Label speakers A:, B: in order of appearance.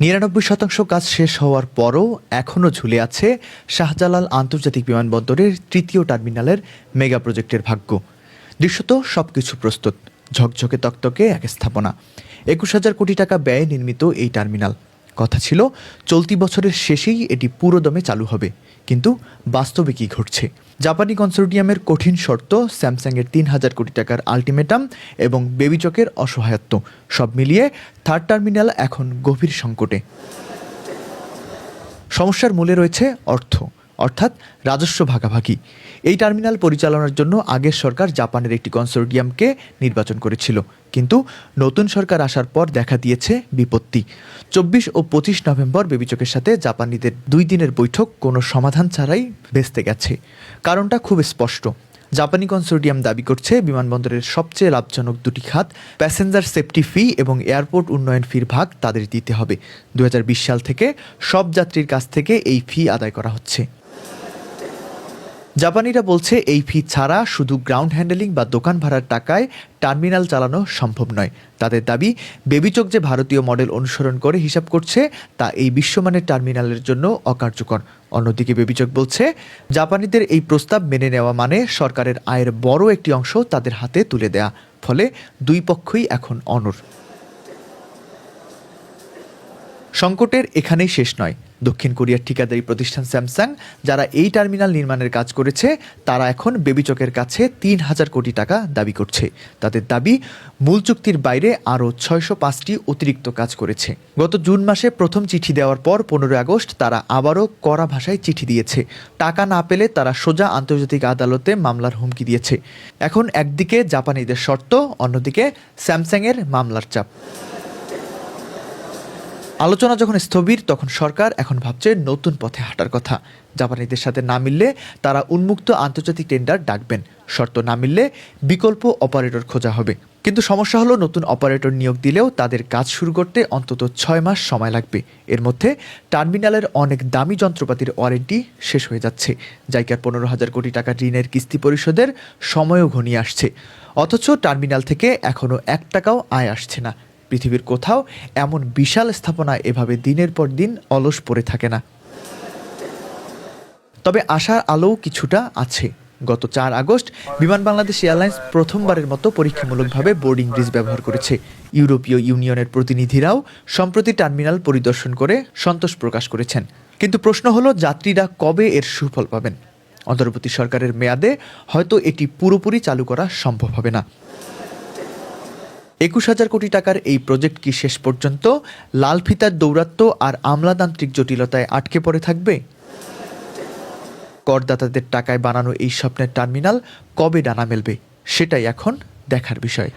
A: ৯৯% কাজ শেষ হওয়ার পরও এখনও ঝুলে আছে শাহজালাল আন্তর্জাতিক বিমানবন্দরের তৃতীয় টার্মিনালের মেগা প্রজেক্টের ভাগ্য। দৃশ্যত সবকিছু প্রস্তুত, ঝকঝকে তকতকে এক স্থাপনা। ২১,০০০ কোটি টাকা ব্যয়ে নির্মিত এই টার্মিনাল। কথা ছিল চলতি বছরের শেষেই এটি পুরোদমে চালু হবে, কিন্তু বাস্তবে কি ঘটছে? জাপানি কনসোর্টিয়ামের কঠিন শর্ত, স্যামসাংয়ের ৩,০০০ কোটি টাকার আলটিমেটাম এবং বেবিচকের অসহায়ত্ব, সব মিলিয়ে থার্ড টার্মিনাল এখন গভীর সংকটে। সমস্যার মূলে রয়েছে অর্থ, অর্থাৎ রাজস্ব ভাগাভাগি। এই টার্মিনাল পরিচালনার জন্য আগের সরকার জাপানের একটি কনসোর্টিয়ামকে নির্বাচন করেছিল, কিন্তু নতুন সরকার আসার পর দেখা দিয়েছে বিপত্তি। ২৪ ও ২৫ নভেম্বর বেবিচকের সাথে জাপানিদের ২ দিনের বৈঠক কোনো সমাধান ছাড়াই ভেস্তে গেছে। কারণটা খুব স্পষ্ট। জাপানি কনসোর্টিয়াম দাবি করছে বিমানবন্দরের সবচেয়ে লাভজনক দুটি খাত, প্যাসেঞ্জার সেফটি ফি এবং এয়ারপোর্ট উন্নয়ন ফির ভাগ তাদের দিতে হবে। ২০২০ সাল থেকে সব যাত্রীর কাছ থেকে এই ফি আদায় করা হচ্ছে। জাপানিরা বলছে এই ফি ছাড়া শুধু গ্রাউন্ড হ্যান্ডেলিং বা দোকান ভাড়ার টাকায় টার্মিনাল চালানো সম্ভব নয়। তাদের দাবি, বেবিচক যে ভারতীয় মডেল অনুসরণ করে হিসাব করছে তা এই বিশ্বমানের টার্মিনালের জন্য অকার্যকর। অন্যদিকে বেবিচক বলছে, জাপানিদের এই প্রস্তাব মেনে নেওয়া মানে সরকারের আয়ের বড় একটি অংশ তাদের হাতে তুলে দেয়া। ফলে দুই পক্ষই এখন অনড়। সংকটের এখানেই শেষ নয়। দক্ষিণ কোরিয়ার ঠিকাদারি প্রতিষ্ঠান স্যামসাং, যারা এই টার্মিনাল নির্মাণের কাজ করেছে, তারা এখন বেবিচকের কাছে ৩,০০০ কোটি টাকা দাবি করছে। তাদের দাবি, মূল চুক্তির বাইরে আরও ৬০৫টি অতিরিক্ত কাজ করেছে। গত জুন মাসে প্রথম চিঠি দেওয়ার পর ১৫ আগস্ট তারা আবারও কড়া ভাষায় চিঠি দিয়েছে। টাকা না পেলে তারা সোজা আন্তর্জাতিক আদালতে মামলার হুমকি দিয়েছে। এখন একদিকে জাপানিদের শর্ত, অন্যদিকে স্যামসাংয়ের মামলার চাপ। আলোচনা যখন স্থবির, তখন সরকার এখন ভাবছে নতুন পথে হাঁটার কথা। জাপানিদের সাথে না মিললে তারা উন্মুক্ত আন্তর্জাতিক টেন্ডার ডাকবেন, শর্ত না মিললে বিকল্প অপারেটর খোঁজা হবে। কিন্তু সমস্যা হলো, নতুন অপারেটর নিয়োগ দিলেও তাদের কাজ শুরু করতে অন্তত ৬ মাস সময় লাগবে। এর মধ্যে টার্মিনালের অনেক দামি যন্ত্রপাতির ওয়ারেন্টি শেষ হয়ে যাচ্ছে। জাইকার ১৫,০০০ কোটি টাকা ঋণের কিস্তি পরিশোধের সময়ও ঘনিয়ে আসছে, অথচ টার্মিনাল থেকে এখনও ১ টাকাও আয় আসছে না। পৃথিবীর কোথাও এমন বিশাল স্থাপনা এভাবে দিনের পর দিন অলস পড়ে থাকে না। তবে আশার আলোও কিছুটা আছে। গত ৪ আগস্ট বিমান বাংলাদেশ এয়ারলাইন্স প্রথমবারের মতো পরীক্ষামূলকভাবে বোর্ডিং ব্রিজ ব্যবহার করেছে। ইউরোপীয় ইউনিয়নের প্রতিনিধিরাও সম্প্রতি টার্মিনাল পরিদর্শন করে সন্তোষ প্রকাশ করেছেন। কিন্তু প্রশ্ন হলো, যাত্রীরা কবে এর সুফল পাবেন? অন্তর্বর্তী সরকারের মেয়াদে হয়তো এটি পুরোপুরি চালু করা সম্ভব হবে না। ২১,০০০ কোটি টাকার এই প্রজেক্ট কি শেষ পর্যন্ত লাল ফিতার দৌরাত্ম্য আর আমলাতান্ত্রিক জটিলতায় আটকে পড়ে থাকবে? করদাতাদের টাকায় বানানো এই স্বপ্নের টার্মিনাল কবে ডানা মেলবে, সেটাই এখন দেখার বিষয়।